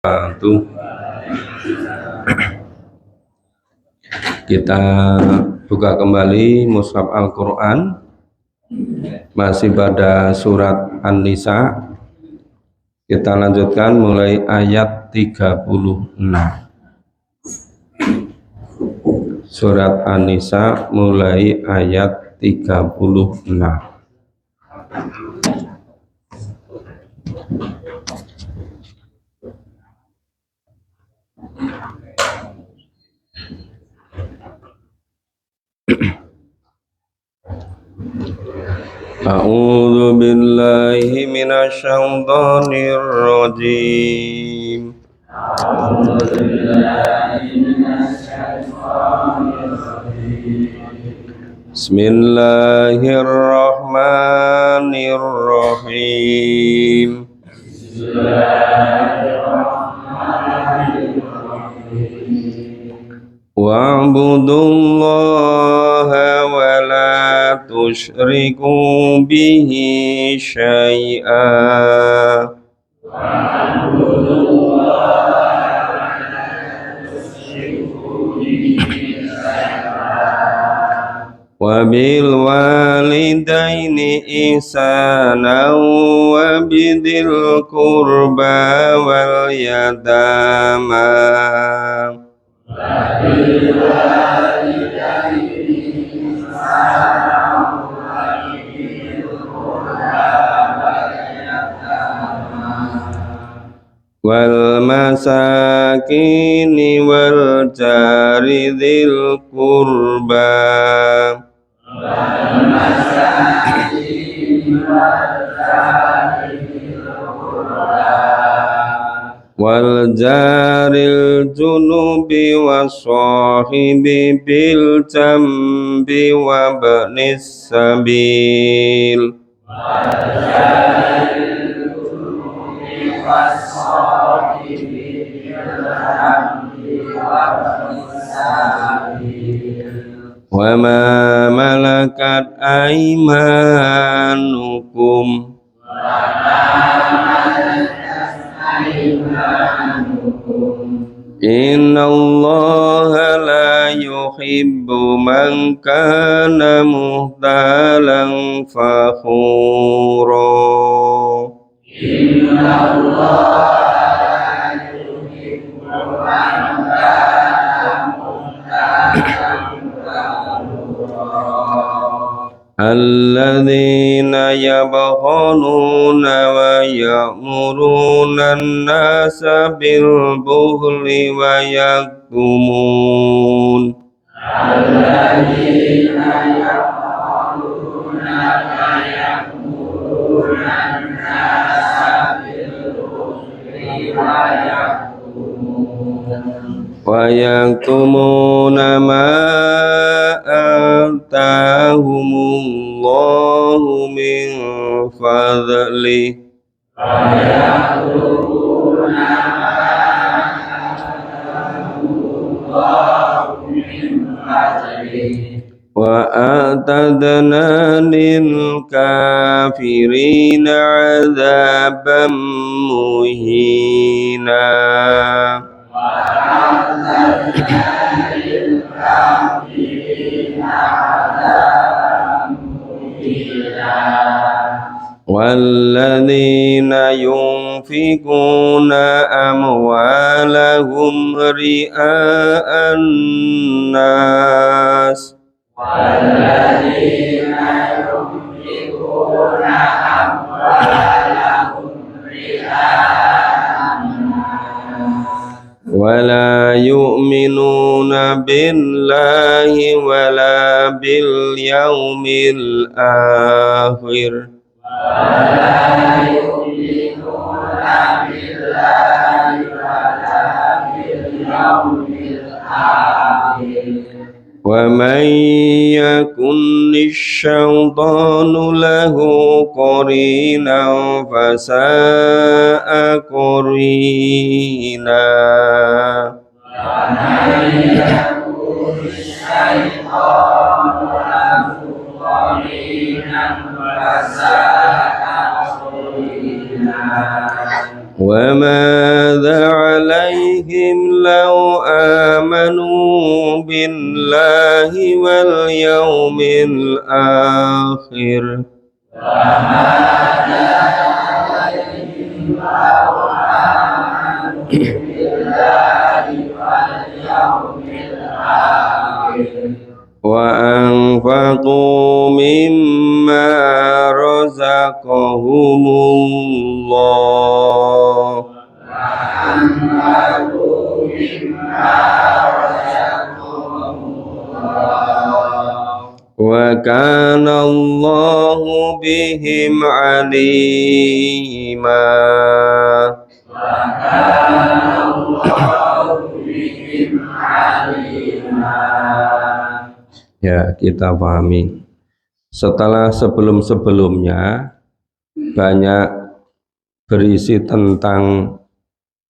Satu. Kita buka kembali mushaf Al-Quran, masih pada surat An-Nisa. Kita lanjutkan mulai ayat 36. Surat An-Nisa mulai ayat 36. A'udzu billahi minasy syaithanir rajim. Bismillahirrahmanirrahim. Wa'budullaha wa la tusyriku bihi syai'a. Wa bil walidaini ihsana wa bidil qurba wal yatama wal masakini wal jari dzil qurba wal jaril junubi wassahibi bil jambi wa ibnis sabil wa ma malakat aymanukum innallaha la yuhibbu man kana muhtalan fakhura. Alladzina yabkhuluna wa ya'muruna an-nasa bil bukhli wa yaktumun wa yaktumuna ma atahumullahu min fadli wa atadna lil kafirina adzaban muhina. Walladzina yunfikuna amwalahum ri'a'an nas wala yu'minuna billahi wala bil yaumil akhir wa man yakun lisyaiṭānu lahu qarinan fasa'a qarīna. وما جعل لو آمنوا بالله واليوم الآخر وأنفقوا مما رزقهم الله وكان الله بهم عليما. Ya, kita pahami. Setelah sebelum-sebelumnya banyak berisi tentang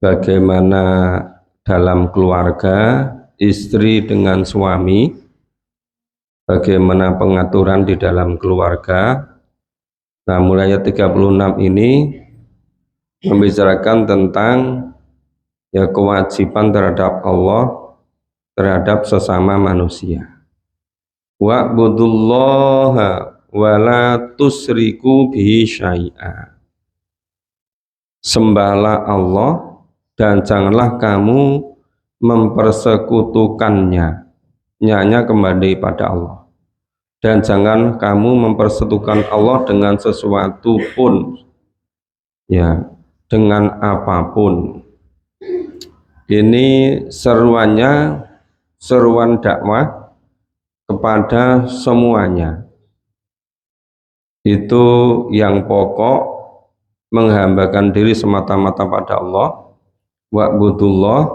bagaimana dalam keluarga istri dengan suami, bagaimana pengaturan di dalam keluarga. Nah, mulai ayat 36 ini membicarakan tentang ya kewajiban terhadap Allah terhadap sesama manusia. Wa'budullaha wa la tusriku bihi syai'a. Sembahlah Allah dan janganlah kamu mempersekutukannya. Nyanya kembali pada Allah. Dan jangan kamu mempersekutukan Allah dengan sesuatu pun. Ya, dengan apapun. Ini seruannya seruan dakwah kepada semuanya. Itu yang pokok, menghambakan diri semata-mata pada Allah. Wa'budullah,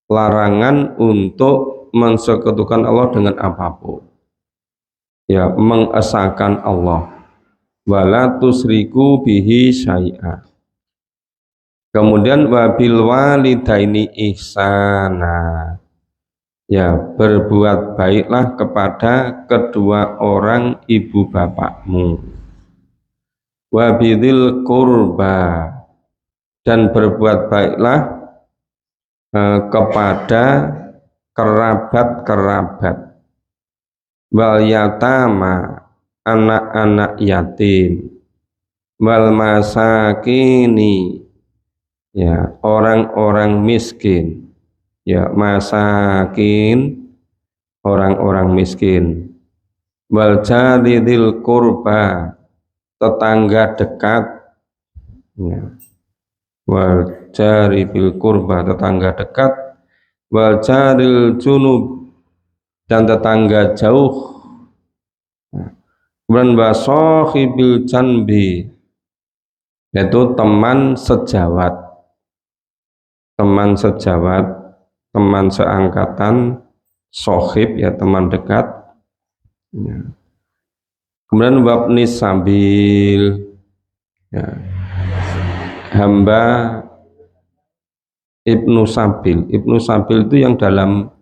larangan untuk mensekutukan Allah dengan apapun. Ya, mengesahkan Allah. Wala tusriku bihi syai'a. Kemudian wabil walidaini ihsana. Ya, berbuat baiklah kepada kedua orang ibu bapakmu. Wabidil kurba, dan berbuat baiklah kepada kerabat-kerabat. Wal yatama, anak-anak yatim. Wal masakini, ya orang-orang miskin. Ya, masakin, orang-orang miskin. Wal jaridil kurba, tetangga dekat. Ya. Wal jaribil kurba, tetangga dekat. Wal jaril junub, dan tetangga jauh. Kemudian wasohibil janbi, yaitu teman sejawat. Teman sejawat, teman seangkatan, sohib ya teman dekat. Ya. Kemudian wabni sabil, ya. Hamba ibnu sabil. Ibnu sabil itu yang dalam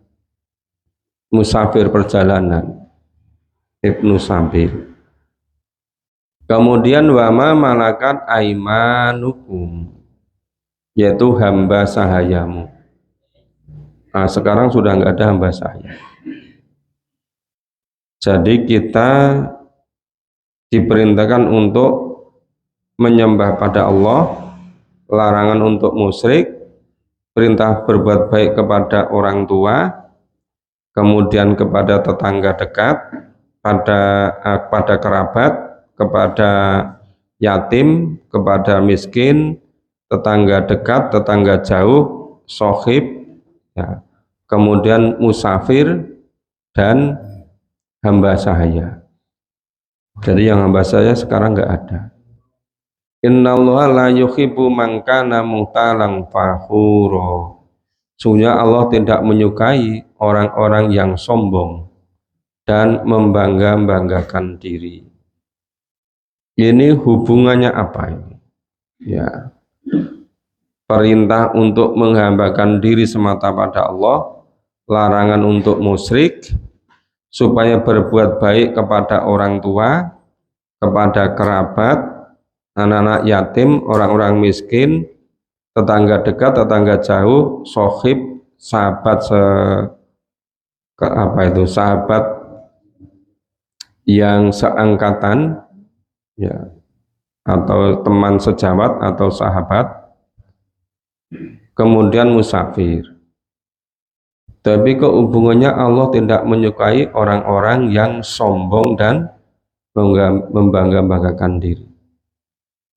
musafir perjalanan. Ibnu sabil. Kemudian wama malakat aimanukum, yaitu hamba sahayamu. Nah, sekarang sudah nggak ada hamba sahaya. Jadi kita diperintahkan untuk menyembah pada Allah, larangan untuk musyrik, perintah berbuat baik kepada orang tua, kemudian kepada tetangga dekat, pada kerabat, kepada yatim, kepada miskin, tetangga dekat, tetangga jauh, sohib, ya. Kemudian musafir dan hamba sahaya. Jadi yang hamba sahaya sekarang nggak ada. Innallaha la yuhibbu man kana muhtalan fakhura. Sungguhnya Allah tidak menyukai orang-orang yang sombong dan membangga-banggakan diri. Ini hubungannya apa ini? Ya. Perintah untuk menghambakan diri semata pada Allah, larangan untuk musyrik, supaya berbuat baik kepada orang tua, kepada kerabat, anak-anak yatim, orang-orang miskin, tetangga dekat, tetangga jauh, sohib, sahabat sahabat yang seangkatan, ya, atau teman sejawat atau sahabat, kemudian musafir. Tapi kok hubungannya Allah tidak menyukai orang-orang yang sombong dan membangga-banggakan diri.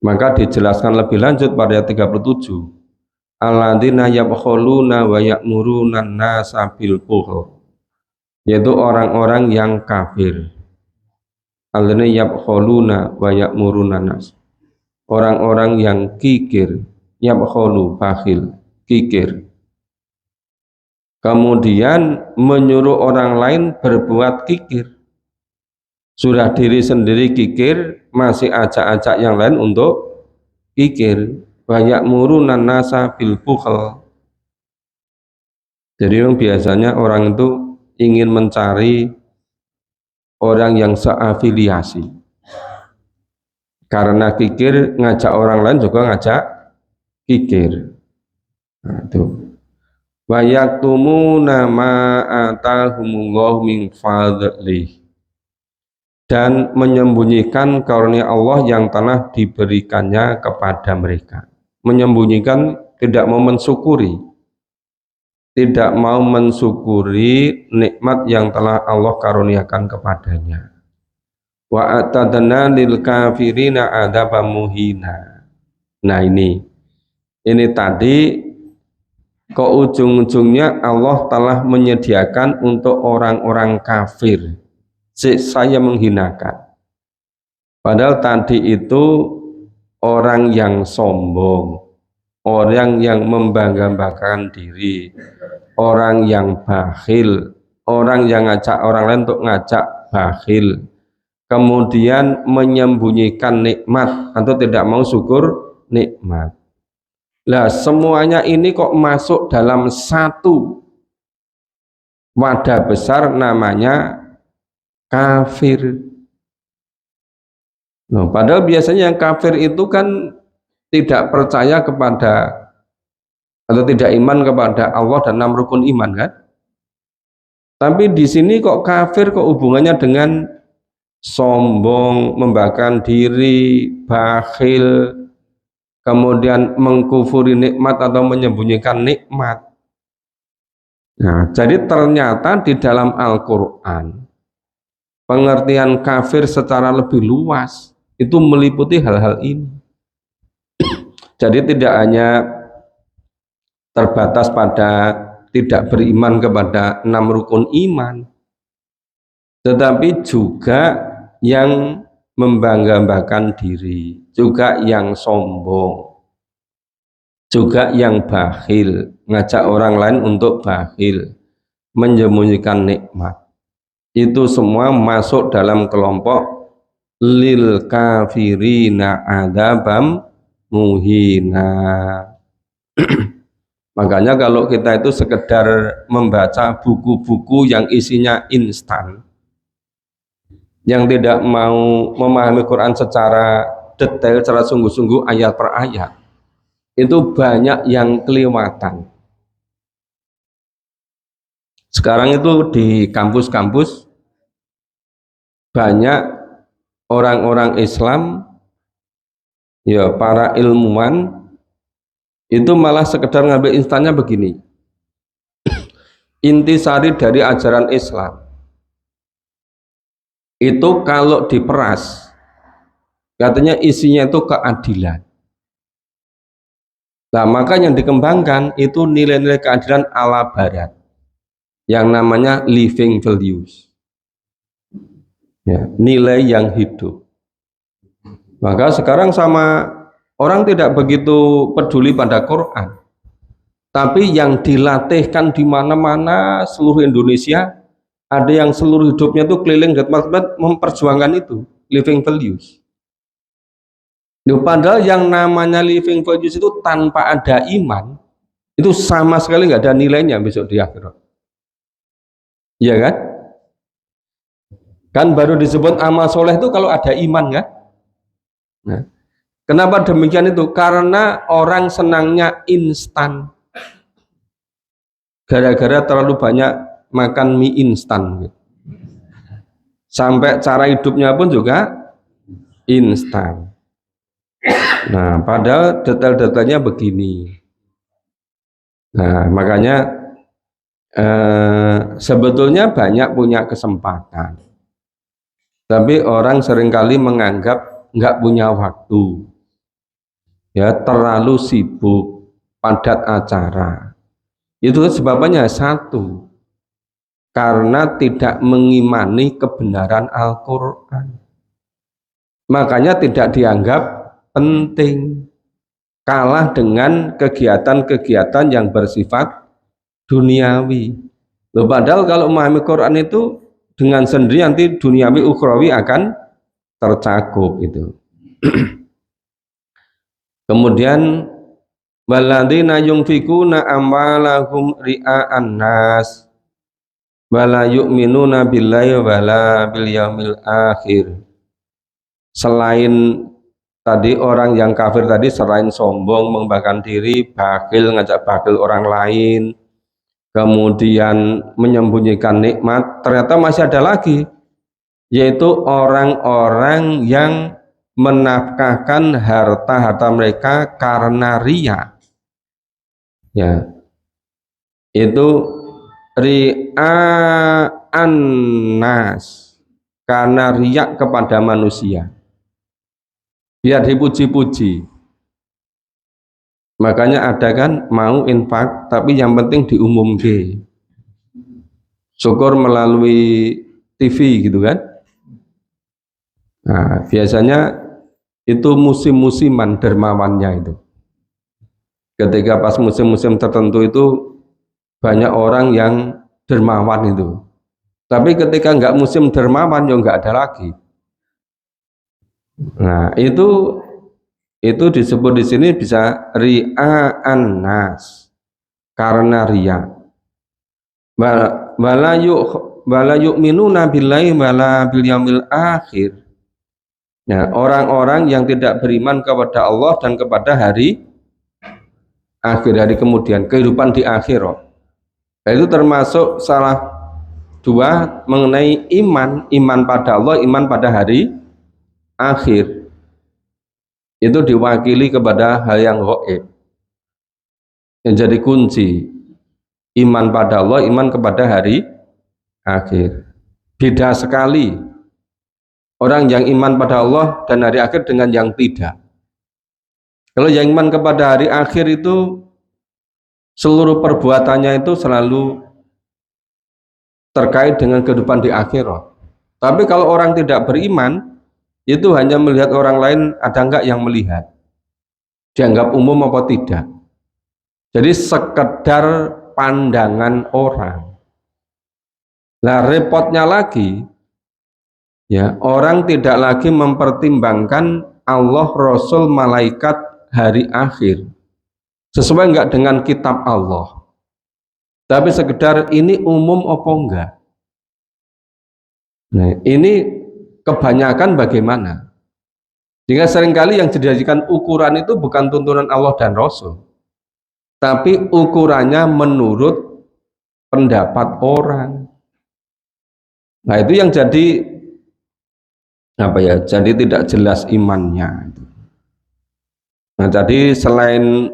Maka dijelaskan lebih lanjut pada ayat 37. Alladzina yabkhuluna wa ya'muruna an-nasa bil bukhl. Yaitu orang-orang yang kafir. Alladzina yabkhuluna wa ya'muruna an-nas. Orang-orang yang kikir, yabkhulu, bakhil, kikir. Kemudian menyuruh orang lain berbuat kikir. Sudah diri sendiri kikir, masih ajak-ajak yang lain untuk kikir. Banyak murunan nasa bil bukhl. Jadi biasanya orang itu ingin mencari orang yang seafiliasi. Karena kikir, ngajak orang lain juga ngajak kikir. Nah, itu. Wa yaktumuna ma atahumullahu min fadlih, dan menyembunyikan karunia Allah yang telah diberikannya kepada mereka. Menyembunyikan, tidak mau mensyukuri, tidak mau mensyukuri nikmat yang telah Allah karuniakan kepadanya. Wa atadna lil kafirina adzabam muhina. Nah ini tadi ke ujung-ujungnya Allah telah menyediakan untuk orang-orang kafir siksa yang menghinakan. Padahal tadi itu orang yang sombong, orang yang membangga-banggakan diri, orang yang bakhil, orang yang ngajak orang lain untuk ngajak bakhil, kemudian menyembunyikan nikmat atau tidak mau syukur nikmat. Lah semuanya ini kok masuk dalam satu wadah besar namanya kafir. Nah, padahal biasanya yang kafir itu kan tidak percaya kepada atau tidak iman kepada Allah dan 6 rukun iman kan? Tapi di sini kok kafir kok hubungannya dengan sombong, membanggakan diri, bakhil, kemudian mengkufuri nikmat atau menyembunyikan nikmat. Nah, jadi ternyata di dalam Al-Quran pengertian kafir secara lebih luas itu meliputi hal-hal ini. Jadi tidak hanya terbatas pada tidak beriman kepada 6 rukun iman, tetapi juga yang membangga-banggakan diri, juga yang sombong, juga yang bakhil, ngajak orang lain untuk bakhil, menyembunyikan nikmat. Itu semua masuk dalam kelompok lil kafirina adzabam muhina. Makanya kalau kita itu sekedar membaca buku-buku yang isinya instan, yang tidak mau memahami Quran secara detail, secara sungguh-sungguh ayat per ayat, itu banyak yang kelewatan. Sekarang itu di kampus-kampus banyak orang-orang Islam, ya para ilmuwan, itu malah sekedar ngambil instannya begini. Intisari dari ajaran Islam itu kalau diperas, katanya isinya itu keadilan. Nah, maka yang dikembangkan itu nilai-nilai keadilan ala barat yang namanya living values, ya, nilai yang hidup. Maka sekarang sama orang tidak begitu peduli pada Quran, tapi yang dilatihkan di mana-mana seluruh Indonesia, ada yang seluruh hidupnya itu keliling dan memperjuangkan itu living values. Padahal yang namanya living values itu tanpa ada iman itu sama sekali nggak ada nilainya besok di akhirat. Iya kan? Kan baru disebut amal soleh itu kalau ada iman kan? Nah, Kenapa demikian itu? Karena orang senangnya instan. Gara-gara terlalu banyak makan mie instan. Sampai cara hidupnya pun juga instan. Nah, padahal detail-detailnya begini. Nah, makanya sebetulnya banyak punya kesempatan. Tapi orang seringkali menganggap nggak punya waktu. Ya, terlalu sibuk, padat acara. Itu sebabnya satu, karena tidak mengimani kebenaran Al-Quran. Makanya tidak dianggap penting, kalah dengan kegiatan-kegiatan yang bersifat duniawi. Loh, padahal kalau memahami Quran itu dengan sendiri nanti duniawi ukhrawi akan tercakup itu. Kemudian walladzina yunfikuna amwalahum ria'an nas wala yu'minuna billahi wala bil yaumil akhir. Selain tadi orang yang kafir tadi, selain sombong, membanggakan diri, bakhil, ngajak bakhil orang lain, kemudian menyembunyikan nikmat, ternyata masih ada lagi, yaitu orang-orang yang menafkahkan harta-harta mereka karena riya. Ya, itu ria'an nas, karena riya kepada manusia, biar dipuji-puji. Makanya ada kan mau infak tapi yang penting diumumkan, syukur melalui TV gitu kan. Nah, biasanya itu musim-musiman dermawannya itu. Ketika pas musim-musim tertentu itu banyak orang yang dermawan itu. Tapi ketika nggak musim dermawan ya nggak ada lagi. Nah, itu disebut di sini bisa ria'an nas, karena riya. Wala yu'minuna billahi wala bil yaumil akhir. Nah, orang-orang yang tidak beriman kepada Allah dan kepada hari akhir, hari kemudian, kehidupan di akhirat. Nah, itu termasuk salah dua mengenai iman pada Allah, iman pada hari akhir. Itu diwakili kepada hal yang gaib. Yang jadi kunci iman pada Allah, iman kepada hari akhir. Beda sekali orang yang iman pada Allah dan hari akhir dengan yang tidak. Kalau yang iman kepada hari akhir itu seluruh perbuatannya itu selalu terkait dengan kehidupan di akhirat. Tapi kalau orang tidak beriman, itu hanya melihat orang lain, ada enggak yang melihat, dianggap umum apa tidak. Jadi sekedar pandangan orang. Nah, repotnya lagi, ya, orang tidak lagi mempertimbangkan Allah, Rasul, malaikat, hari akhir sesuai enggak dengan kitab Allah, tapi sekedar ini umum apa enggak. Nah, ini kebanyakan bagaimana, sehingga seringkali yang dijadikan ukuran itu bukan tuntunan Allah dan Rasul, tapi ukurannya menurut pendapat orang. Nah, itu yang jadi apa ya, jadi tidak jelas imannya. Nah, jadi selain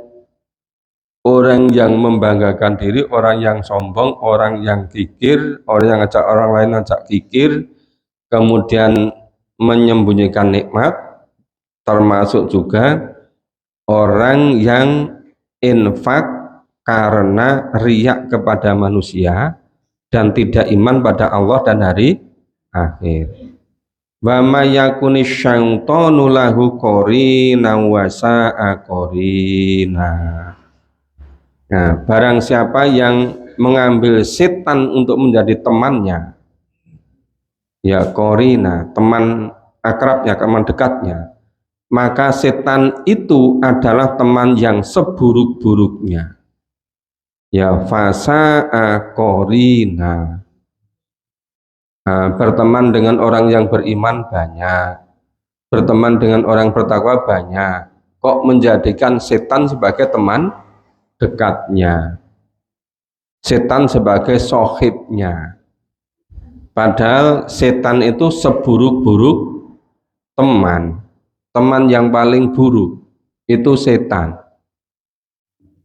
orang yang membanggakan diri, orang yang sombong, orang yang kikir, orang yang ngajak orang lain ngajak kikir, kemudian menyembunyikan nikmat, termasuk juga orang yang infak karena riak kepada manusia dan tidak iman pada Allah dan hari akhir. Wa may yakuni syaitanu lahu qarina wa sa'a qarina. Nah, barang siapa yang mengambil setan untuk menjadi temannya, ya qarina, teman akrabnya, teman dekatnya, maka setan itu adalah teman yang seburuk-buruknya. Ya fasa'a qarina. Nah, berteman dengan orang yang beriman banyak, berteman dengan orang bertakwa banyak, kok menjadikan setan sebagai teman dekatnya, setan sebagai sohibnya, padahal setan itu seburuk-buruk teman, teman yang paling buruk itu setan.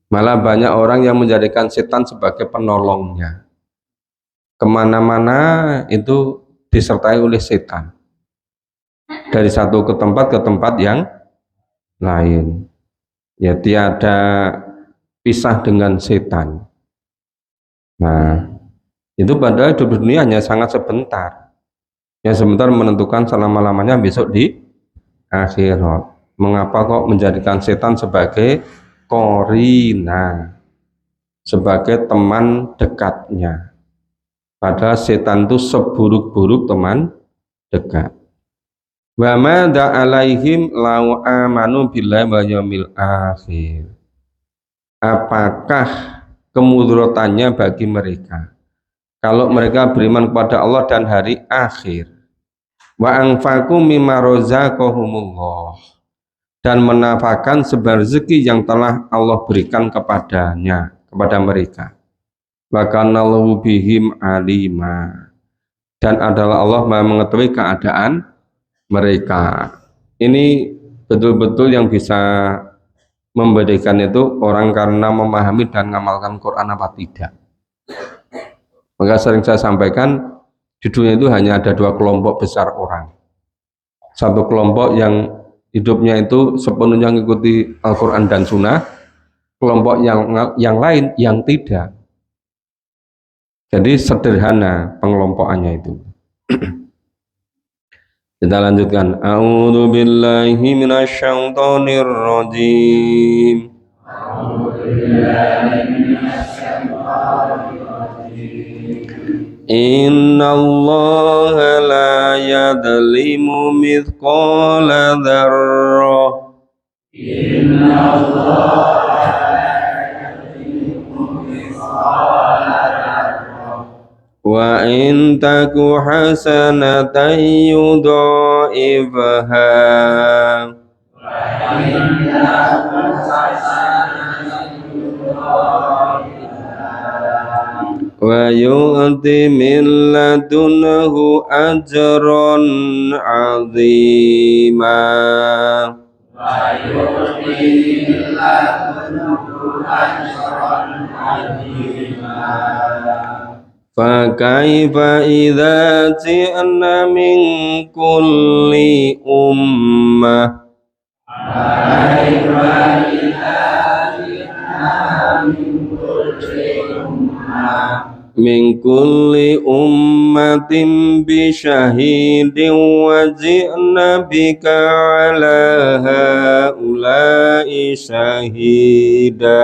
Malah banyak orang yang menjadikan setan sebagai penolongnya, kemana-mana itu disertai oleh setan, dari satu ke tempat yang lain, ya tiada pisah dengan setan. Nah, itu padahal hidup dunia hanya sangat sebentar, yang sebentar menentukan selama-lamanya besok di akhirat. Mengapa kok menjadikan setan sebagai korina, sebagai teman dekatnya, padahal setan itu seburuk-buruk teman dekat. Wa madza alaihim lau amanu billahi wal yaumil akhir. Apakah kemudaratannya bagi mereka kalau mereka beriman kepada Allah dan hari akhir? Wa anfaqu mimma razaqahumullah, dan menafkahkan sebar rezeki yang telah Allah berikan kepadanya, kepada mereka. Wa kanallahu bihim alima, dan adalah Allah Maha mengetahui keadaan mereka. Ini betul-betul yang bisa membedakan itu orang karena memahami dan mengamalkan Quran apa tidak. Maka sering saya sampaikan, di dunia itu hanya ada dua kelompok besar orang. Satu kelompok yang hidupnya itu sepenuhnya mengikuti Al-Quran dan Sunnah, kelompok yang lain yang tidak. Jadi sederhana pengelompokannya itu. Kita lanjutkan. A'udzu billahi minasyaitonir rajim. Innallaha la yadlimu mithqala dzarrah. Wa in taku hasanatan yudha'ifha wa yu'ti min ladunhu ajran 'azima. Fakaifa idza ji'na min kulli ummah min kulli ummatin bi syahidin wa ji'na bika ala haula'i syahida.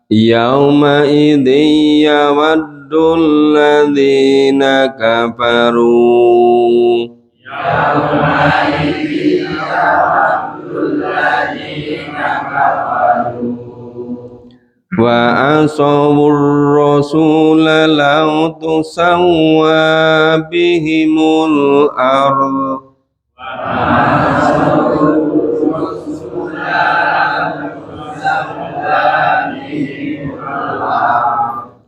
Yauma idin yawaddul ladzina kafaru wa asawur rasula law tusawwa bihimul ardh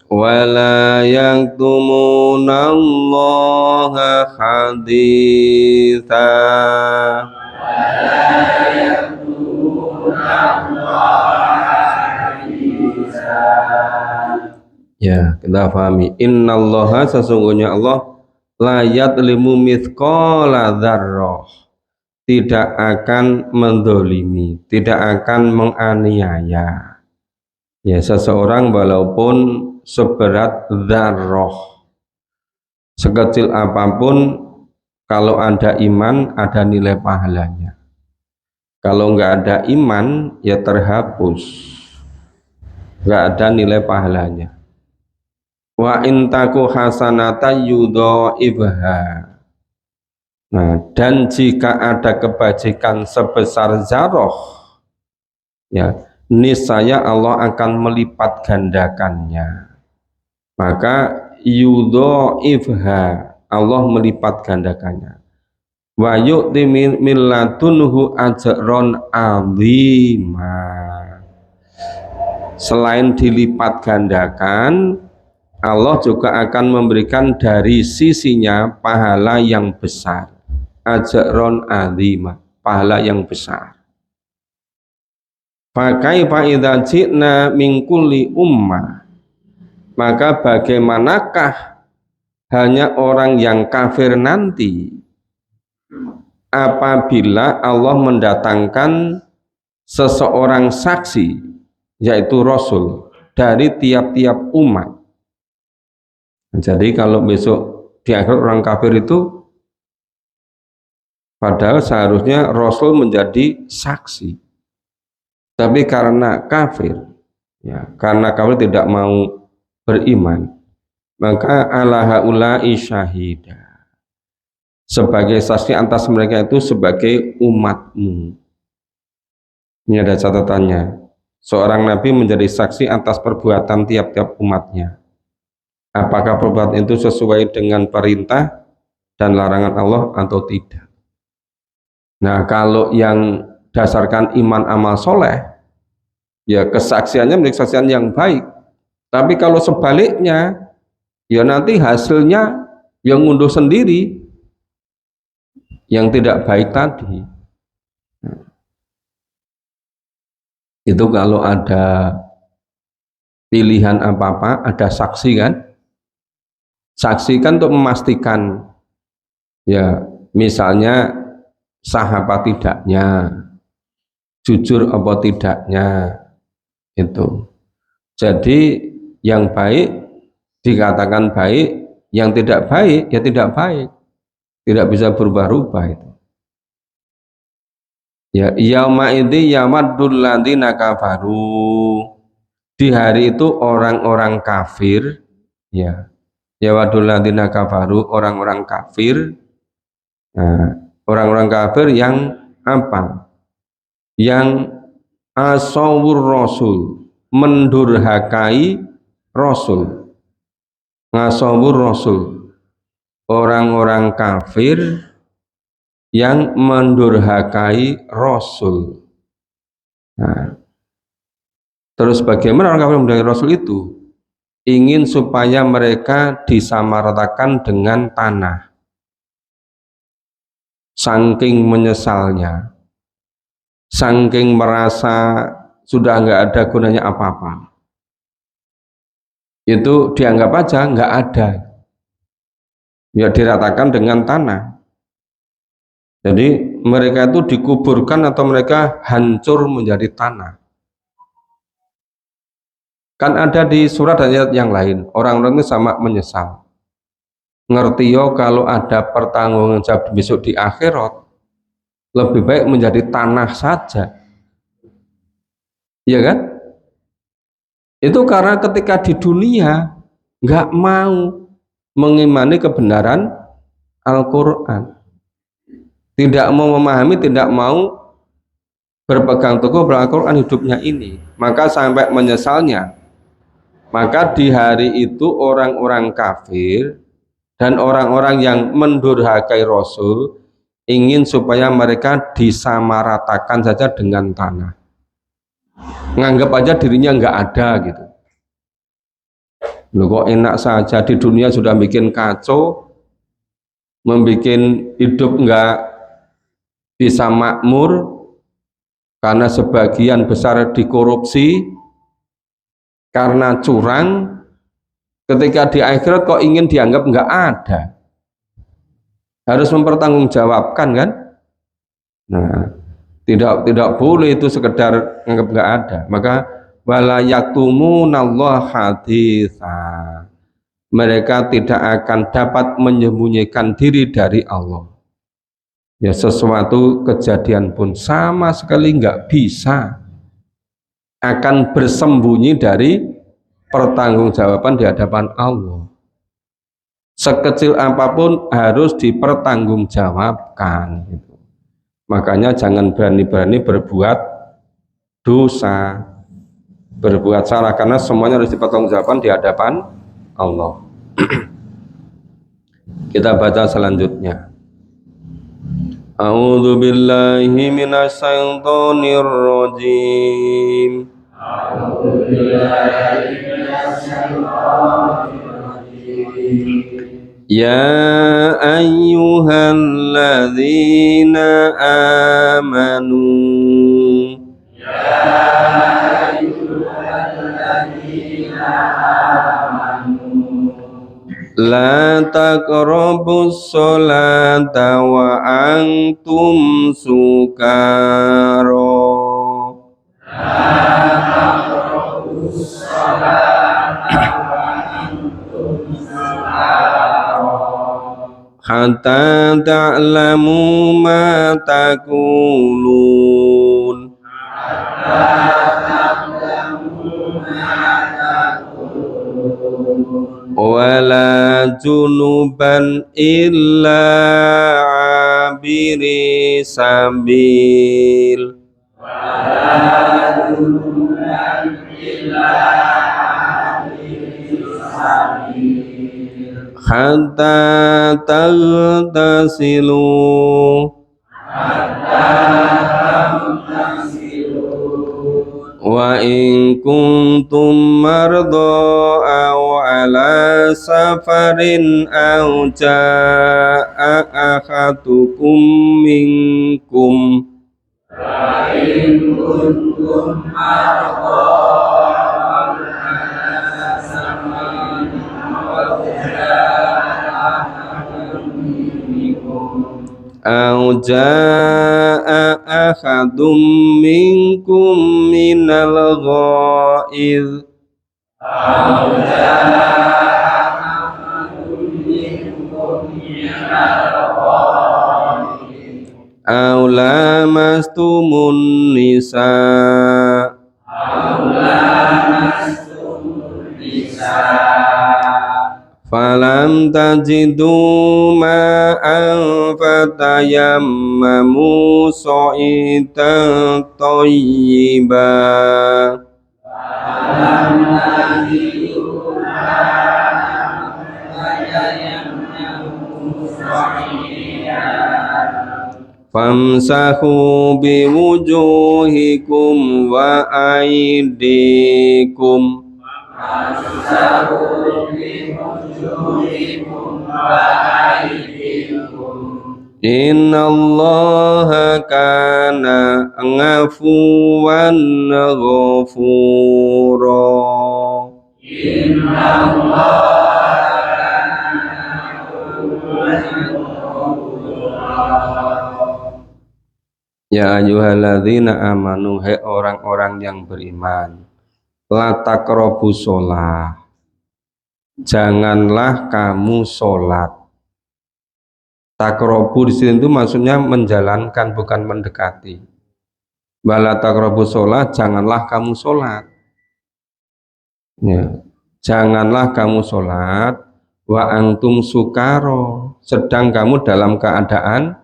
wala yaktumuna Allaha haditha. Ya, kita pahami. Innallaha, sesungguhnya Allah, la yadlimu mithqala dzarrah, tidak akan mendolimi, tidak akan menganiaya. Ya, seseorang walaupun seberat dzarrah, sekecil apapun, kalau ada iman ada nilai pahalanya. Kalau nggak ada iman ya terhapus, nggak ada nilai pahalanya. Wa intaku hasanata yudha'ibha, Nah, dan jika ada kebajikan sebesar zarah, ya, niscaya Allah akan melipat gandakannya. Maka yudha'ifha, Allah melipat gandakannya. Wa yu'ti min ladunhu ajron azima. Selain dilipat gandakan, Allah juga akan memberikan dari sisinya pahala yang besar. Ajron azima, pahala yang besar. Fakaifa idza ji'na min kulli ummah, maka bagaimanakah hanya orang yang kafir nanti apabila Allah mendatangkan seseorang saksi, yaitu Rasul, dari tiap-tiap umat. Jadi kalau besok di akhirat orang kafir itu, padahal seharusnya Rasul menjadi saksi, tapi karena kafir, ya, karena kafir tidak mau beriman, maka ala haula'i syahida, sebagai saksi atas mereka itu sebagai umatmu. Ini ada catatannya, seorang nabi menjadi saksi atas perbuatan tiap-tiap umatnya, apakah perbuatan itu sesuai dengan perintah dan larangan Allah atau tidak. Nah, kalau yang dasarkan iman amal soleh, ya kesaksiannya menjadi kesaksian yang baik. Tapi kalau sebaliknya, ya nanti hasilnya yang ngunduh sendiri, yang tidak baik tadi. Itu kalau ada pilihan apa-apa, ada saksi kan? Saksi kan untuk memastikan, ya misalnya sah apa tidaknya, jujur apa tidaknya, itu. Jadi yang baik dikatakan baik, yang tidak baik ya tidak baik, tidak bisa berubah-ubah itu. Ya, yauma idzi yamaddul ladzina kafaru, di hari itu orang-orang kafir, ya, yawadul ladzina kafaru, orang-orang kafir. Nah, orang-orang kafir yang apa? Yang asawur rasul, mendurhakai rasul, ngasawur rasul, orang-orang kafir yang mendurhakai rasul. Nah, terus bagaimana orang kafir mendurhakai rasul itu? Ingin supaya mereka disamaratakan dengan tanah, saking menyesalnya, saking merasa sudah nggak ada gunanya apa-apa, itu dianggap aja nggak ada, ya diratakan dengan tanah. Jadi mereka itu dikuburkan atau mereka hancur menjadi tanah. Kan ada di surat ayat yang lain, orang-orang itu sama menyesal. Ngerti yo kalau ada pertanggungjawaban besok di akhirat, lebih baik menjadi tanah saja. Iya kan? Itu karena ketika di dunia nggak mau mengimani kebenaran Al-Quran, tidak mau memahami, tidak mau berpegang teguh pada Al-Quran hidupnya ini, maka sampai menyesalnya. Maka di hari itu orang-orang kafir dan orang-orang yang mendurhakai Rasul ingin supaya mereka disamaratakan saja dengan tanah, nganggap aja dirinya nggak ada gitu. Loh, kok enak saja di dunia sudah bikin kacau, membuat hidup nggak bisa makmur karena sebagian besar dikorupsi, karena curang. Ketika di akhirat kok ingin dianggap nggak ada, harus mempertanggungjawabkan kan? Nah, tidak boleh itu sekedar anggap nggak ada. Maka wala yaktumunallah haditha, mereka tidak akan dapat menyembunyikan diri dari Allah. Ya, sesuatu kejadian pun sama sekali nggak bisa akan bersembunyi dari pertanggungjawaban di hadapan Allah. sekecil apapun harus dipertanggungjawabkan gitu. Makanya jangan berani-berani berbuat dosa, berbuat salah, karena semuanya harus dipertanggungjawabkan di hadapan Allah. Kita baca selanjutnya. A'udzu billahi minasyaitonir rajim. A'udzu billahi minasyaitonir rajim. Ya ayyuhalladzina amanu. La taqrabus sholata wa antum sukara. La taqrabus sholata wa antum sukara. Hatta ta'lamu ma taqulun. Wala junuban illa abiri sabil. Wala junuban illa abiri sabil. Hatta taghtasilu. Wa in kuntum marda aw ala safarin aw jaa ahadukum minkum. Wa in kuntum marda aw ala safarin aw jaa aw jaa ahadum minkum minal ghaid aw jaa ahadum minkum minal ghaid aw lamastumun nisa falam tajidu ma'an fatayammamu sa'idan thayyiba. Falam tajidu ma'an fatayammamu sa'idan famsahu biwujuhikum wa aydikum. Innallaha kana ngafuwan ghafura. Ya ayyuhalladzina amanu, hai orang-orang yang beriman, la taqrabu sholah, janganlah kamu sholat. Taqrabu di sini itu maksudnya menjalankan, bukan mendekati. Wala taqrabu sholah, janganlah kamu sholat. Ya. Janganlah kamu sholat wa antum sukaro, sedang kamu dalam keadaan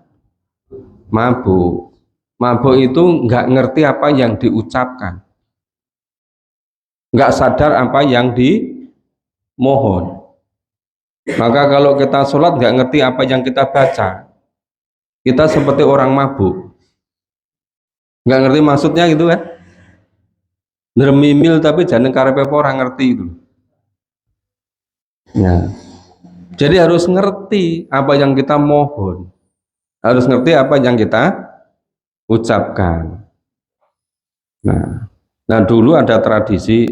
mabuk. Mabuk itu nggak ngerti apa yang diucapkan, nggak sadar apa yang dimohon. Maka kalau kita sholat nggak ngerti apa yang kita baca, kita seperti orang mabuk, nggak ngerti maksudnya gitu kan. Nermimil tapi jangan karepe orang ngerti itu. Ya. Jadi harus ngerti apa yang kita mohon, harus ngerti apa yang kita ucapkan. Nah dulu ada tradisi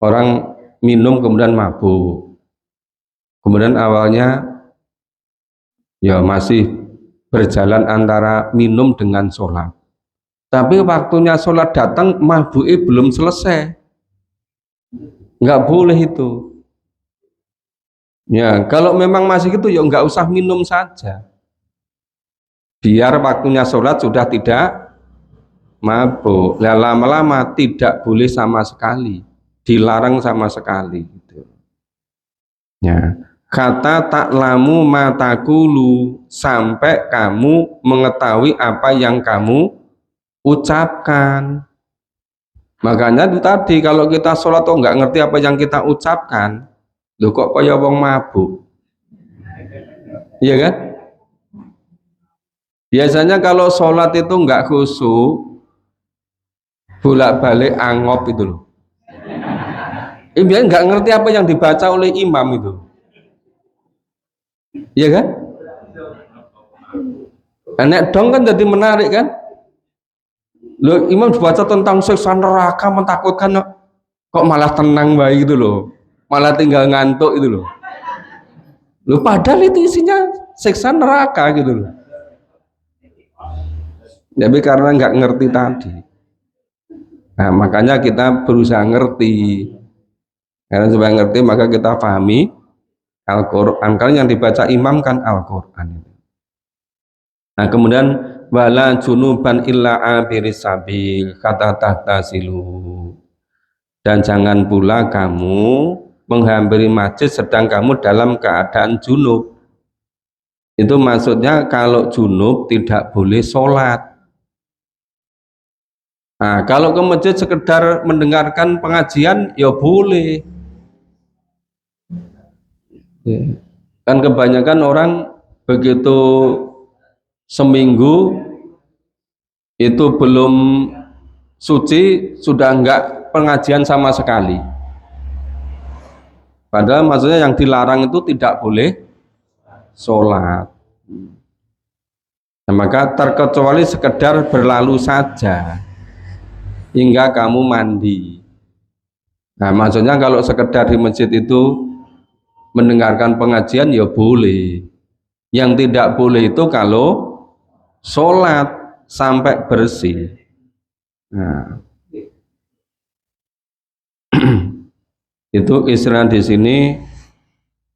orang minum kemudian mabuk. Kemudian awalnya ya masih berjalan antara minum dengan sholat. Tapi waktunya sholat datang, mabuknya belum selesai. Nggak boleh itu. Ya, kalau memang masih gitu ya nggak usah minum saja. Biar waktunya sholat sudah tidak mabuk. Nah, lama-lama tidak boleh sama sekali, dilarang sama sekali. Gitu. Ya. kata taklamu matakulu, sampai kamu mengetahui apa yang kamu ucapkan. Makanya itu tadi, kalau kita sholat kok nggak ngerti apa yang kita ucapkan, loh kok kaya wong mabuk, iya kan? Biasanya kalau sholat itu nggak khusyuk, bolak-balik angop itu loh. Biar nggak ngerti apa yang dibaca oleh imam itu, iya kan? Nek dong kan jadi menarik kan? Loh, imam dibaca tentang siksa neraka mentakutkan, kok malah tenang baik gitu loh, malah tinggal ngantuk itu loh. Loh, padahal itu isinya siksa neraka gitu loh. Tapi karena nggak ngerti tadi, nah makanya kita berusaha ngerti. Karena supaya ngerti maka kita pahami Al-Quran. Kalau yang dibaca imam kan Al-Quran. Nah kemudian wala junuban illa abiris sabil, kata tahtasilu, dan jangan pula kamu menghampiri masjid sedang kamu dalam keadaan junub. Itu maksudnya kalau junub tidak boleh sholat. Nah kalau ke masjid sekedar mendengarkan pengajian ya boleh. Kan kebanyakan orang begitu seminggu itu belum suci sudah enggak pengajian sama sekali, padahal maksudnya yang dilarang itu tidak boleh sholat. Nah, maka terkecuali sekedar berlalu saja hingga kamu mandi. Nah maksudnya kalau sekedar di masjid itu mendengarkan pengajian ya boleh. Yang tidak boleh itu kalau sholat sampai bersih. Nah, itu istilah di sini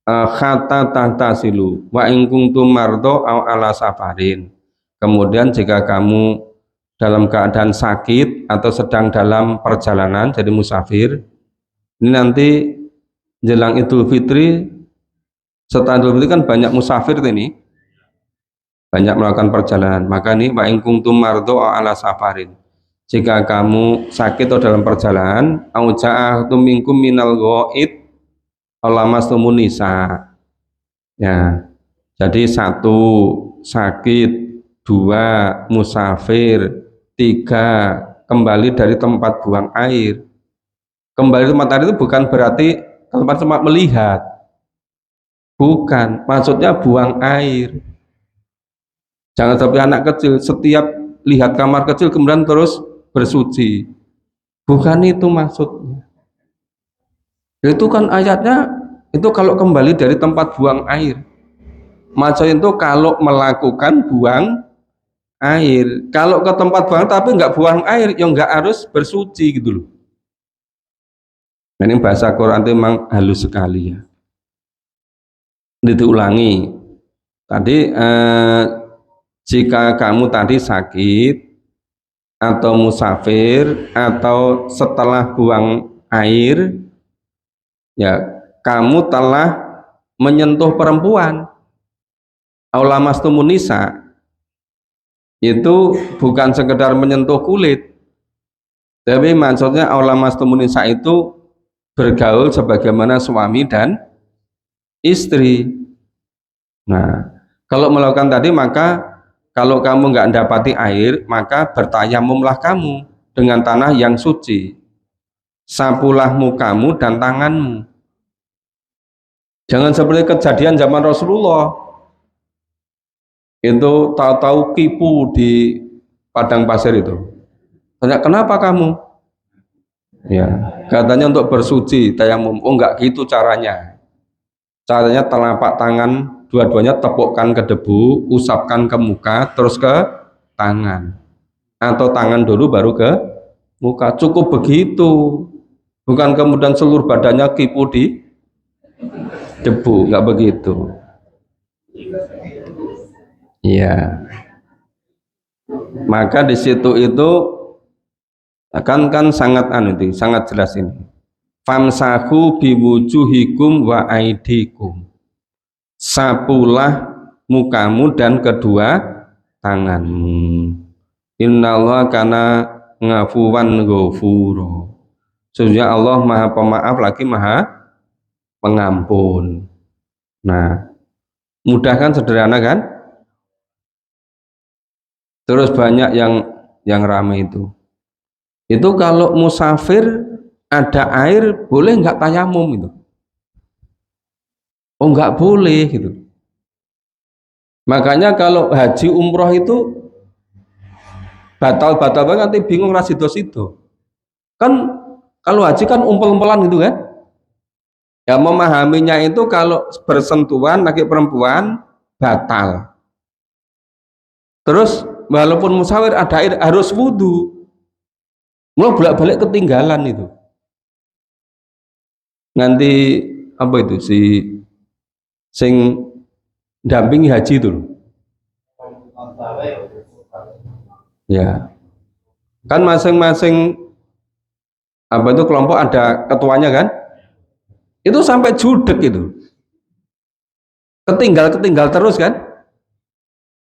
kata tahtasilu wa in kuntum mardo au ala safarin. Kemudian jika kamu dalam keadaan sakit atau sedang dalam perjalanan jadi musafir, ini nanti jelang Idul Fitri, setelah Idul Fitri kan banyak musafir ini, banyak melakukan perjalanan. Maka ini wa in kuntum mardo ala safarin, jika kamu sakit atau dalam perjalanan, au ja'atum minkum minal ghaid aw lamastumun nisa. Ya. Jadi satu sakit, dua musafir, tiga kembali dari tempat buang air. Kembali tempat air itu bukan berarti tempat melihat, bukan, maksudnya buang air. Jangan seperti anak kecil setiap lihat kamar kecil kemudian terus bersuci, bukan itu maksudnya. Itu kan ayatnya itu kalau kembali dari tempat buang air, maksudnya itu kalau melakukan buang air. Kalau ke tempat buang tapi nggak buang air ya nggak harus bersuci gitu loh. Nah, ini bahasa Quran itu memang halus sekali ya. Diulangi tadi, jika kamu tadi sakit atau musafir atau setelah buang air, ya kamu telah menyentuh perempuan, aulamastumun nisa, itu bukan sekedar menyentuh kulit, tapi maksudnya aulamastumun nisa itu bergaul sebagaimana suami dan istri. Nah kalau melakukan tadi, maka kalau kamu nggak mendapati air, maka bertayamumlah kamu dengan tanah yang suci, sapulah mukamu dan tanganmu. Jangan seperti kejadian zaman Rasulullah, itu tahu-tahu kipu di padang pasir itu. Tanya, kenapa kamu? Ya, katanya untuk bersuci tayamum. Oh enggak gitu caranya. Caranya telapak tangan dua-duanya tepukkan ke debu, usapkan ke muka, terus ke tangan. Atau tangan dulu baru ke muka. Cukup begitu. Bukan kemudian seluruh badannya kipu di debu, enggak begitu. Iya. Maka di situ itu kan sangat sangat jelas ini. Famsahu biwujuhikum wa aidikum. sapulah mukamu dan kedua tanganmu. Innallaha kana ngafuwan ghafura. Sesungguhnya Allah Maha Pemaaf lagi Maha Pengampun. Nah, mudah kan, sederhana kan? Terus banyak yang ramai itu. Itu kalau musafir ada air boleh nggak tayamum itu? Oh nggak boleh gitu. Makanya kalau haji umroh itu batal-batal banget, nanti bingung rasidos itu. Kan kalau haji kan umpel-umpelan gitu kan? Ya memahaminya itu kalau bersentuhan laki perempuan batal. Terus walaupun musafir ada air harus wudhu. Mulai bolak-balik ketinggalan itu. Nanti apa itu si sing dampingi haji itu loh. Ya. Kan masing-masing apa itu kelompok ada ketuanya kan? Itu sampai judek itu. Ketinggal terus kan?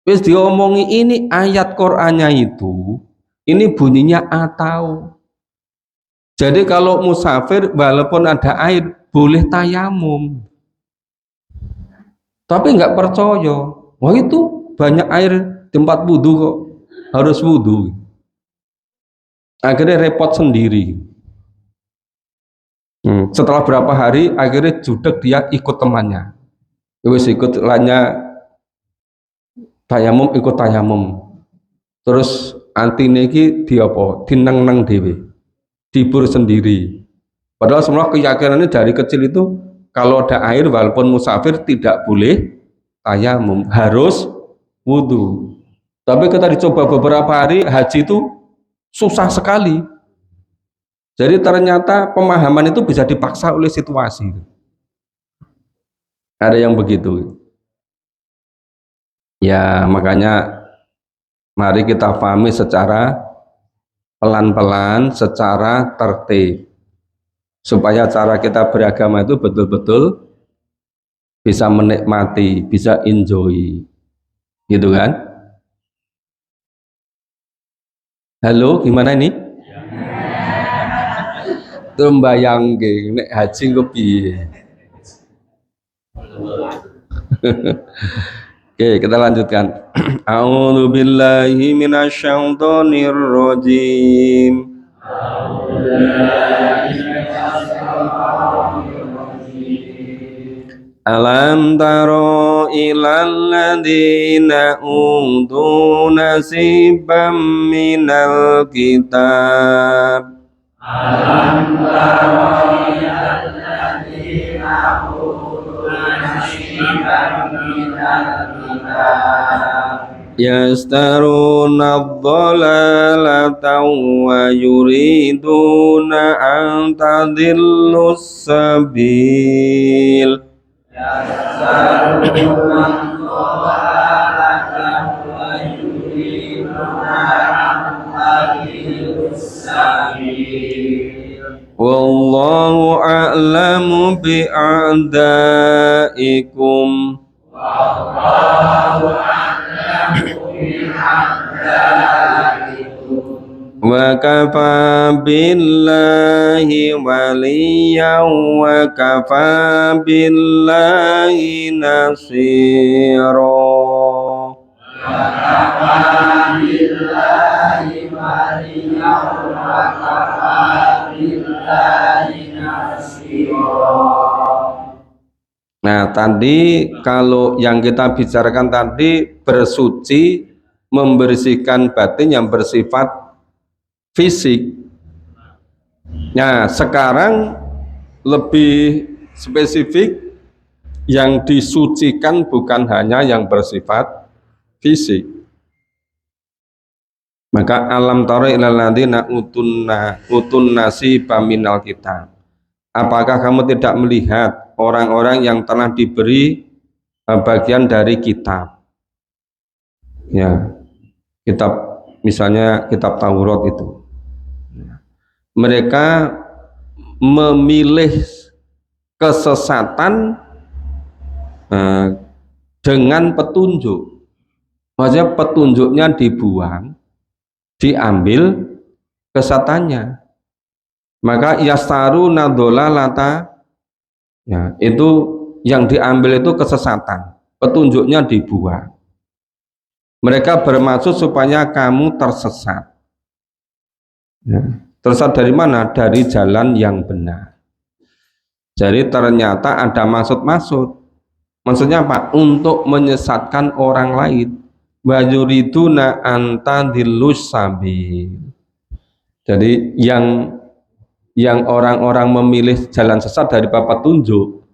Wis diomongi ini ayat Qur'annya itu, ini bunyinya atau. Jadi kalau musafir walaupun ada air boleh tayamum. Tapi nggak percaya. Wah itu banyak air tempat wudhu kok harus wudhu. Akhirnya repot sendiri. Setelah berapa hari akhirnya judek dia ikut temannya. Wis ikut lainnya tayamum, ikut tayamum. Terus antine iki dia apa? Dineng-neng dhewe. Dibur sendiri. Padahal semua keyakinannya dari kecil itu kalau ada air walaupun musafir tidak boleh tayamum, harus wudhu. Tapi kita dicoba beberapa hari haji itu susah sekali. Jadi ternyata pemahaman itu bisa dipaksa oleh situasi. Ada yang begitu. Ya makanya mari kita pahami secara pelan-pelan, secara tertib, supaya cara kita beragama itu betul-betul bisa menikmati, bisa enjoy, gitu kan? Halo, gimana ini? Tuh mbayang nek haji kok piye? Oke, kita lanjutkan. A'udzu billahi minasyaitonir rajim. Alam taro ilal ladina utu nasibam minal kitab. Alam taro ilal ladina utu nasibam minal kitab. Yastaruna ad-dhalalata wa yuriduna an tadillus sabil. Wallahu a'lamu bi'a'daikum. Wa kafa billahi waliyan wa kafa billahi nasira. Wa kafa billahi waliyan wa kafa billahi nasira. Nah tadi kalau yang kita bicarakan tadi bersuci, membersihkan batin yang bersifat fisik. Nah sekarang lebih spesifik, yang disucikan bukan hanya yang bersifat fisik. Maka alam tara ilal ladzina utun nasiba minal kitab. Apakah kamu tidak melihat orang-orang yang telah diberi bagian dari kitab? Ya, kitab misalnya kitab Taurat itu. Mereka memilih kesesatan dengan petunjuk. Maksudnya petunjuknya dibuang, diambil kesesatannya. Maka yastaru nadolalata, ya, itu yang diambil itu kesesatan, petunjuknya dibuang. Mereka bermaksud supaya kamu tersesat. Ya. Tersesat dari mana? Dari jalan yang benar. Jadi ternyata ada maksud-maksud. Maksudnya apa? Untuk menyesatkan orang lain. Wa yuriduna antadillus sabil. Jadi yang orang-orang memilih jalan sesat dari petunjuk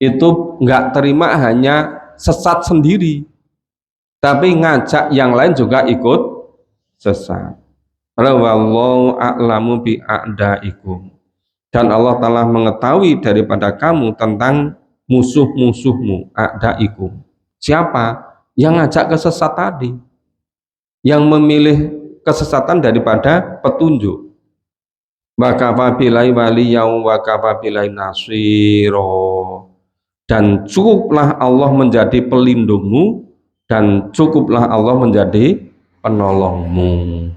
itu nggak terima hanya sesat sendiri, tapi ngajak yang lain juga ikut sesat. Wallahu a'lamu bi a'daikum. Dan Allah telah mengetahui daripada kamu tentang musuh-musuhmu, a'daikum. Siapa? Yang ngajak kesesat tadi, yang memilih kesesatan daripada petunjuk. Wa kafa billahi waliyyan wa kafa billahi nasiro. Dan cukuplah Allah menjadi pelindungmu, dan cukuplah Allah menjadi penolongmu.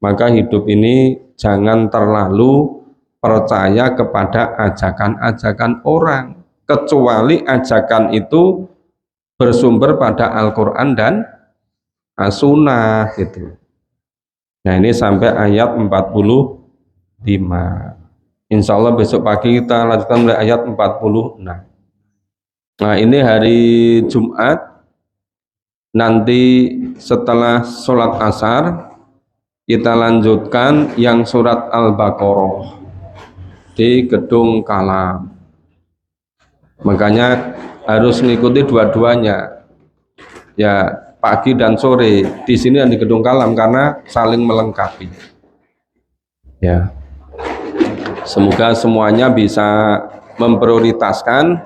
Maka hidup ini jangan terlalu percaya kepada ajakan-ajakan orang, kecuali ajakan itu bersumber pada Al-Quran dan As-Sunnah gitu. Nah ini sampai ayat 45. Insya Allah besok pagi kita lanjutkan mulai ayat 46. Nah ini hari Jumat, nanti setelah sholat asar kita lanjutkan yang surat Al-Baqarah di Gedung Kalam. Makanya harus mengikuti dua-duanya, ya pagi dan sore di sini dan di Gedung Kalam, karena saling melengkapi. Ya, semoga semuanya bisa memprioritaskan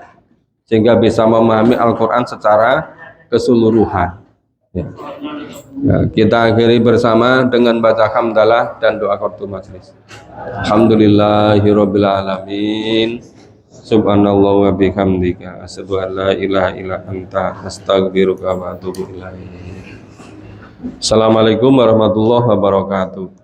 sehingga bisa memahami Al-Quran secara keseluruhan. Ya. Ya, kita akhiri bersama dengan baca hamdalah dan doa qadul majlis. Alhamdulillahirabbil alamin. Subhanallah wa bihamdika asyhadu an la ilaha illa anta astaghfiruka wa atubu ilaik. Assalamualaikum warahmatullahi wabarakatuh.